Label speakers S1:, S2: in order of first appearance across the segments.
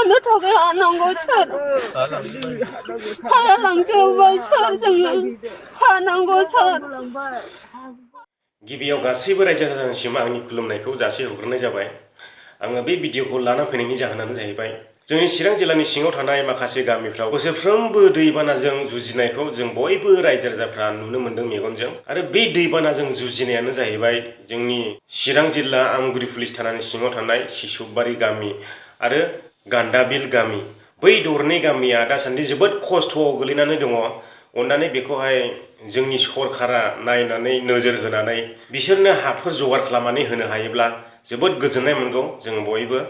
S1: थानो थाखाय हानांगौ सोर हालांजोबबाय सोर जोङो हानांगौ सोर
S2: गिबियाव गासैबो रायजो राजानिसिम आंनि खुलुमनायखौ जासिहरग्रोनाय जाबाय। आङो बे भिडिअखौ लाना फैनायनि जाहोनानो जाहैबाय जोंनि चिरां जिल्लानि सिङाव थानाय माखासे गामिफ्राव बोसोरफ्रोमबो दैबानाजों जुजिनायखौ जों बयबो रायजो राजाफ्रा नुनो मोन्दों मेगनजों। आरो बे दैबानाजों जुजिनायानो जाहैबाय जोंनि चिरां जिल्ला आमगुरि पुलिस थानानि सिङाव थानाय सिसुबारि गामि आरो गान्दाबिल गामि। बै दरनै गामिया दासान्दि जोबोद खस्थ'आव गोलैनानै दङ। अन्नानै बेखौहाय जोंनि सरकारा नायनानै नोजोर होनानै बिसोरनो हाफोर जगार खालामनानै होनो हायोब्ला जोबोद गोजोननाय मोनगौ जोङो बयबो।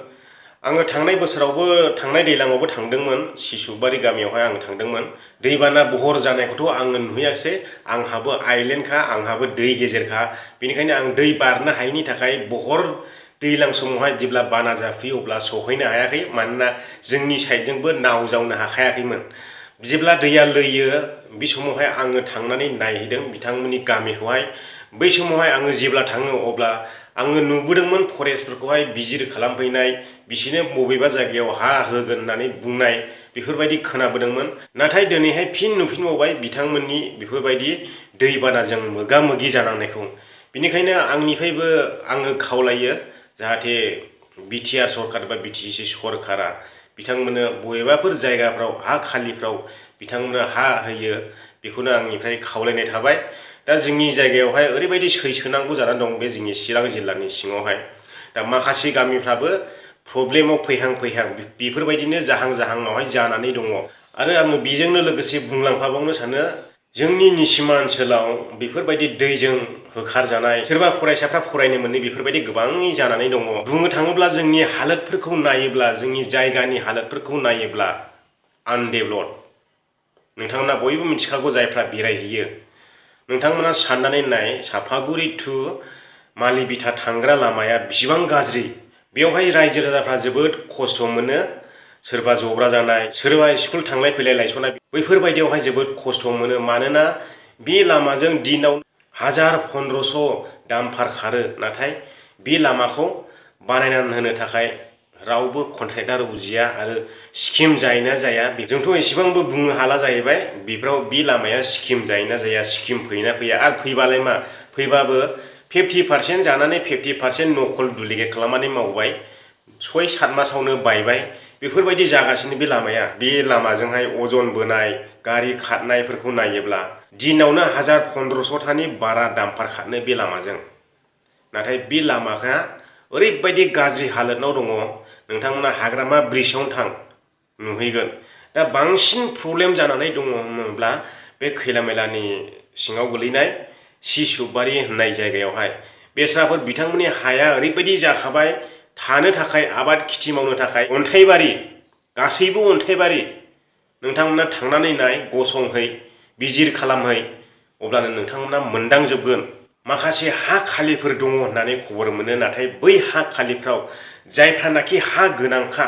S2: आङो थांनाय बोसोरावबो थांनाय दैज्लाङावबो थांदोंमोन सिसुबारि गामियावहाय आङो थांदोंमोन। दैबाना बहर जानायखौथ' आङो नुहैयाखिसै। आंहाबो आइलेन्डखा, आंहाबो दै गेजेरखा, बेनिखायनो आं दै बारनो हायैनि थाखाय बहर दैज्लां समावहाय जेब्ला बाना जाफैयो अब्ला सहैनो हायाखै, मानोना जोंनि साइडजोंबो नाव जावनो हाखायाखैमोन। जेब्ला दैया लोयो बे समावहाय आङो थांनानै नायहैदों बिथांमोननि गामिखौहाय। बै समावहाय आङो जेब्ला थाङो अब्ला आङो नुबोदोंमोन फरेस्टफोरखौहाय बिजिर खालामफैनाय, बिसोरनो बबेबा जायगायाव हा होगोन होननानै बुंनाय बेफोरबायदि खोनाबोदोंमोन। नाथाय दिनैहाय फिन नुफिनबावबाय बिथांमोननि बेफोरबायदि दैबानाजों मोगा मोगि जानांनायखौ। बेनिखायनो आंनिफ्रायबो आङो खावलायो जाहाथे बिटिआर सरकार बा बिटिसि सरकारा बिथांमोननो बबेबाफोर जायगाफ्राव हा खालिफ्राव बिथांमोननो हा होयो, बेखौनो आंनिफ्राय खावलायनाय थाबाय। दा जोंनि जायगायावहाय ओरैबायदि सैसोनांगौ जानानै दं बे जोंनि चिरां जिल्लानि सिङावहाय। दा माखासे गामिफ्राबो प्रब्लेमाव फैहां फैहां बेफोरबायदिनो जाहां जाहांआवहाय जानानै दङ। आरो आङो बेजोंनो लोगोसे बुंलांफाबावनो सानो जोंनि निसिमा ओनसोलाव बेफोरबायदि दैजों होखारजानाय, सोरबा फरायसाफ्रा फरायनो मोनै बेफोरबायदि गोबाङै जानानै दङ। बुंनो थाङोब्ला जोंनि हालोदफोरखौ नायोब्ला, जोंनि जायगानि हालोदफोरखौ नायोब्ला आनडेभलप। नोंथांमोना बयबो मिथिखागौ जायफ्रा बेरायहैयो। नोंथांमोना साननानै नाय सापागुरि टु मालिबिथा थांग्रा लामाया बिसिबां गाज्रि। बेवहाय रायजो राजाफ्रा जोबोद खस्थ' मोनो। सोरबा जब्रा जानाय, सोरबा स्कुल थांलाय फैलाय लायस'नाय, बैफोरबायदियावहाय जोबोद खस्थ' मोनो। मानोना बे लामाजों दिनाव 1000-1500 दामफार खारो। नाथाय बे लामाखौ बानायनानै होनो थाखाय रावबो कन्ट्रेक्टर उजिया आरो स्किम जायोना जाया जोंथ' एसेबांबो बुंनो हाला जाहैबाय। बेफोराव बे लामाया स्किम जायोना जाया, स्किम फैयोना फैया, आरो फैबालाय मा, फैबाबो 50% जानानै 50% नकल डुप्लिकेट खालामनानै मावबाय, 6-7 मासावनो बायबाय। बेफोरबायदि जागासिनो बे लामाया। बे लामाजोंहाय अजन बोनाय गारि खारनायफोरखौ नायोब्ला दिनावनो 1000-1500थानि बारा दामफार खारनो बे लामाजों। नाथाय बे लामाया ओरैबायदि गाज्रि हालोदाव दङ, नोंथांमोना हाग्रामा ब्रिजआवनो थां नुहैगोन। दा बांसिन प्रब्लेम जानानै दङ होनोब्ला बे खैला मैलानि सिङाव गोलैनाय सिसुबारि होननाय जायगायावहाय। बेस्राफोर बिथांमोननि हाया ओरैबायदि जाखाबाय, थानो थाखाय, आबाद खेथि मावनो थाखाय अन्थाइबारि, गासैबो अन्थाइबारि। नोंथांमोना थांनानै नाय, गसंहै, बिजिर खालामहै, अब्लानो नोंथांमोना मोनदांजोबगोन। माखासे हा खालिफोर दङ होननानै खबर मोनो, नाथाय बै हा खालिफ्राव जायफ्रानाखि हा गोनांखा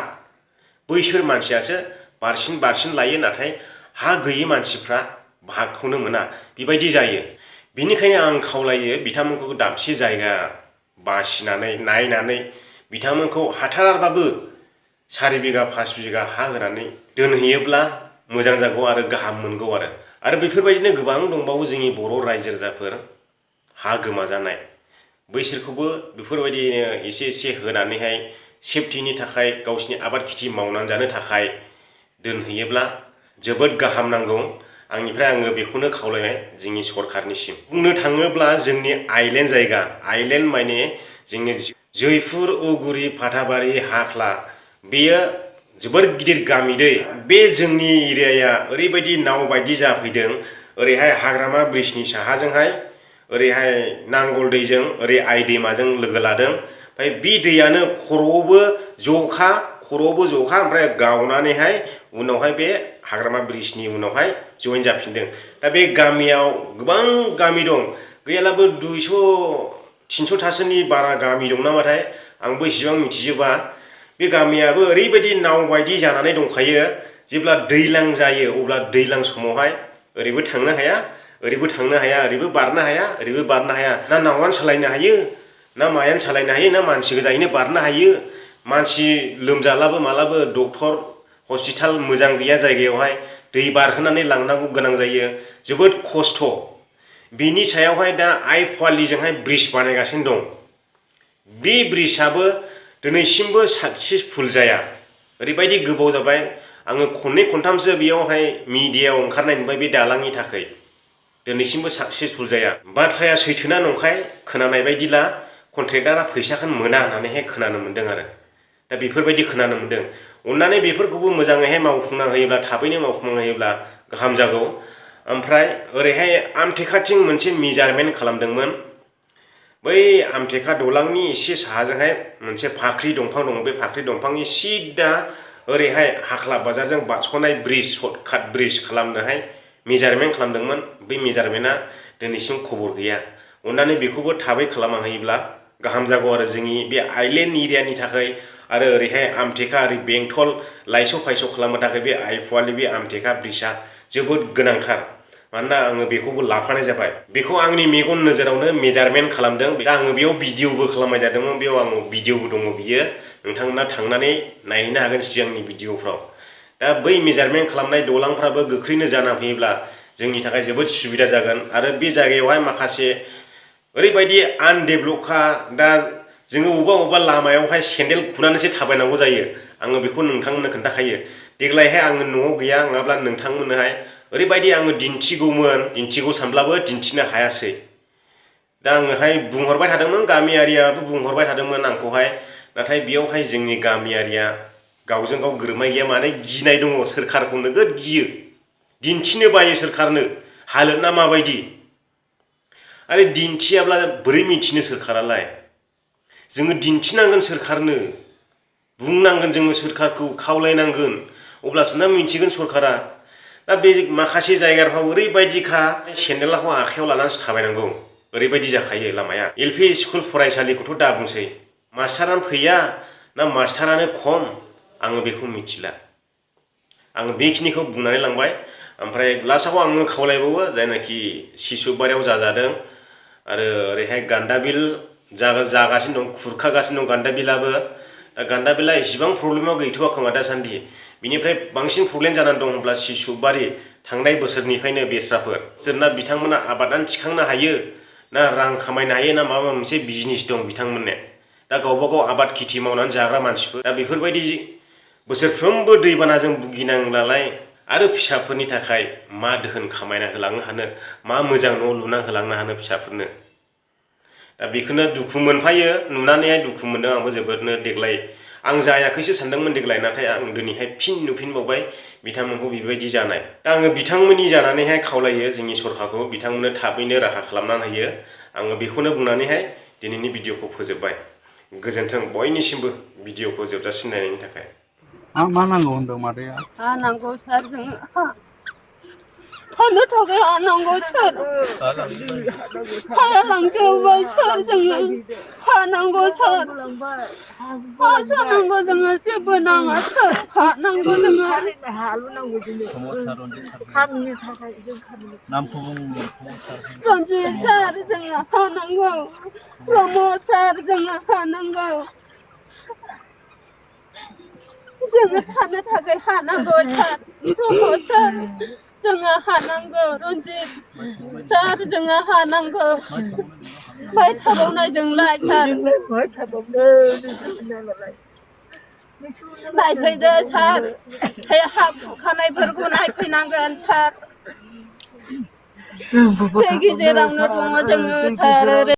S2: बैसोर मानसियासो बारसिन लायो, नाथाय हा गैयै मानसिफ्रा भागखौनो मोना। बेबायदि जायो। बेनिखायनो आं खावलायो बिथांमोनखौ दाबसे जायगा बासिनानै नायनानै बिथांमोनखौ हाथाराबाबो 4 बिगा 5 बिगा हा होनानै दोनहैयोब्ला मोजां जागौ आरो गाहाम मोनगौ। आरो बेफोरबायदिनो गोबां दंबावो जोंनि बर' रायजो राजाफोर हा गोमाजानाय। बैसोरखौबो बेफोरबायदिनो एसे होनानैहाय सेफटिनि थाखाय, गावसिनि आबाद खेथि मावनानै जानो थाखाय दोनहैयोब्ला जोबोद गाहाम नांगौ। आंनिफ्राय आङो बेखौनो खावलायनाय जोंनि सरकारनिसिम। बुंनो थाङोब्ला जोंनि आइलेण्ड जायगा, आइलेण्ड माने जोंनि जयपुर, उगुरि, फाथाबारि, हाख्ला, बेयो जोबोर गिदिर गामि दै। बे जोंनि एरियाया ओरैबायदि नाव बायदि जाफैदों। ओरैहाय हाग्रामा ब्रिजनि साहाजोंहाय ओरैहाय नांगल दैजों ओरै आइ दैमाजों लोगो लादों। ओमफ्राय बे दैयानो खर'आवबो जखा, ओमफ्राय गावनानैहाय उनावहाय बे हाग्रामा ब्रिजनि उनावहाय जइन जाफिनदों। दा बे गामियाव गोबां गामि दं, गैयालाबो 200-300थासोनि बारा गामि दं नामाथाय, आंबो इसेबां मिथिजोबा। बे गामियाबो ओरैबायदि नाव बायदि जानानै दंखायो। जेब्ला दैज्लां जायो अब्ला दैज्लां समावहाय ओरैबो थांनो हाया, ओरैबो थांनो हाया, ओरैबो बारनो हाया, ओरैबो बारनो हाया। ना नावानो सालायनो हायो, ना मायानो सालायनो हायो, ना मानसि गोजायैनो बारनो हायो। मानसि लोमजालाबो मालाबो डक्टर हस्पिटाल मोजां गैया जायगायावहाय दै बारहोनानै लांनांगौ गोनां जायो जोबोद खस्थ' बिनि सायावहाय दा आइ फवालिजोंहाय ब्रिज बानायगासिनो दं बे ब्रिजआबो दिनैसिमबो साक्सेसफुल जाया ओरैबायदि गोबाव जाबाय आङो खननै खनथामसो बेयावहाय मिडियायाव ओंखारनाय नुबाय बे दालांनि थाखाय दिनैसिमबो साक्सेसफुल जाया बाथ्राया सैथोना नंखाय खोनानाय बायदिला कन्ट्रेक्टारा फैसाखौनो मोना होननानैहाय खोनानो मोन्दों आरो दा बेफोरबायदि खोनानो मोन्दों अन्नानै बेफोरखौबो मोजाङैहाय मावफुंना होयोब्ला थाबैनो मावफुंना होयोब्ला गाहाम जागौ ओमफ्राय ओरैहाय आमटेकाथिं मोनसे मेजारमेन्ट खालामदोंमोन बै आमटेका दलांनि एसे साहाजोंहाय मोनसे फाख्रि दंफां दं बे फाख्रि दंफांनि सिदा ओरैहाय हाख्ला बाजारजों बारस'नाय ब्रिज सर्टकाट ब्रिज खालामनोहाय मेजारमेन्ट खालामदोंमोन बै मेजारमेन्टआ दिनैसिम खबर गैया अन्नानै बेखौबो थाबै खालामना होयोब्ला गाहाम जागौ आरो जोंनि बे आइलेन्ड एरियानि थाखाय आरो ओरैहाय आमटेका ओरै बेंटल लाइस' फाइस' खालामनो थाखाय बे आइ फवालि बे आमटेका ब्रिजआ जोबोद गोनांथार मानोना आङो बेखौबो लाफानाय जाबाय बेखौ आंनि मेगन नोजोरावनो मेजारमेन्ट खालामदों दा आङो बेयाव भिडिअबो खालामनाय जादोंमोन बेयाव आङो भिडिअबो दङ बियो नोंथांमोना थांनानै नायहैनो हागोन सिगांनि भिडिअफ्राव दा बै मेजारमेन्ट खालामनाय दलांफ्राबो गोख्रैनो जाना फैयोब्ला जोंनि थाखाय जोबोद सुबिदा जागोन आरो बे जायगायावहाय माखासे ओरैबायदि आनडेभेलपखा दा जोङो अबेबा लामायावहाय सेन्देल खुनानैसो थाबायनांगौ जायो आङो बेखौ नोंथांमोननो खोन्थाखायो देग्लायहाय आङो न'आव गैया नङाब्ला नोंथांमोननोहाय ओरैबायदि आङो दिन्थिगौ सानब्लाबो दिन्थिनो हायासै दा आङोहाय बुंहरबाय थादोंमोन गामियारियाबो बुंहरबाय थादोंमोन आंखौहाय नाथाय बेयावहाय जोंनि गामियारिया गावजों गाव गोरोबनाय गैया माने गिनाय दङ सोरखारखौ नोगोद गियो दिन्थिनो बायो सोरखारनो हालोदना माबायदि आरो दिन्थियाब्ला बोरै मिथिनो सोरखारालाय जोङो दिन्थिनांगोन सोरखारनो बुंनांगोन जोङो सोरखारखौ खावलायनांगोन अब्लासो ना मिथिगोन सरकारा दा बे माखासे जायगाफ्राव ओरैबायदिखा सेन्देलखौ आखायाव लानानैसो थाबायनांगौ ओरैबायदि जाखायो लामाया एलपि स्कुल फरायसालिखौथ' दा बुंसै मास्टारानो फैया ना मास्टारानो खम आङो बेखौ मिथिला आङो बेखिनिखौ बुंनानै लांबाय ओमफ्राय लास्टआव आङो खावलायबावो जायनाखि सिसुबारियाव जाजादों आरो ओरैहाय गान्दाबिल जागासिनो दं खुरखागासिनो दं गान्दाबिलाबो दा गान्दाबिला इसिबां प्रब्लेमाव गैथ'वा खोमा दासान्दि बिनिफ्राय बांसिन प्रब्लेम जानानै दं होनब्ला सिसुबारि थांनाय बोसोरनिफ्रायनो बेस्राफोर सोरना बिथांमोना आबादानो थिखांनो हायो ना रां खामायनो हायो ना माबा मोनसे बिजनेस दं बिथांमोनने दा गावबा गाव आबाद खेथि मावनानै जाग्रा मानसिफोर दा बेफोरबायदि बोसोरफ्रोमबो दैबानाजों भुगिनांब्लालाय आरो फिसाफोरनि थाखाय मा दोहोन खामायना होलांनो हानो मा मोजां न' लुना होलांनो हानो फिसाफोरनो दा बेखौनो दुखु मोनफायो नुनानैहाय दुखु मोनदों आंबो जोबोदनो देग्लाय आं जायाखैसो सानदोंमोन देग्लाय नाथाय आं दिनैहाय फिन नुफिनबावबाय बिथांमोनखौ बेबायदि जानाय दा आङो बिथांमोननि जानानैहाय खावलायो जोंनि सरकारखौ बिथांमोननो थाबैनो राहा खालामनानै होयो आङो बेखौनो बुंनानैहाय दिनैनि भिडिअखौ फोजोबबाय गोजोन्थों बयनिसिमबो भिडिअखौ जोबजासिम नायनायनि थाखाय
S3: मा नांगौ होनदों मादैया
S1: हा नांगौ सार जोंनो थानो थाखाय हा नांगौ सार हाया लांजोबबाय सार जोङो हा नांगौ सार हा नांगौ जोङो जेबो नाङा सार हा नांगौ जोङो रन्जित सार जोङो हा नांगौ प्रमद सार जोङो हा नांगौ जोङो थानो थाखाय हा नांगौ सार प्रमद सार जोङो हा नांगौ रन्जित सार जोङो हा नांगौ माइ थाबावनाय जोंलाय सार नायफैदो सार हा खुरखानायफोरखौ नायफैनांगोन सार बे गेजेरावनो दङ जोङो सार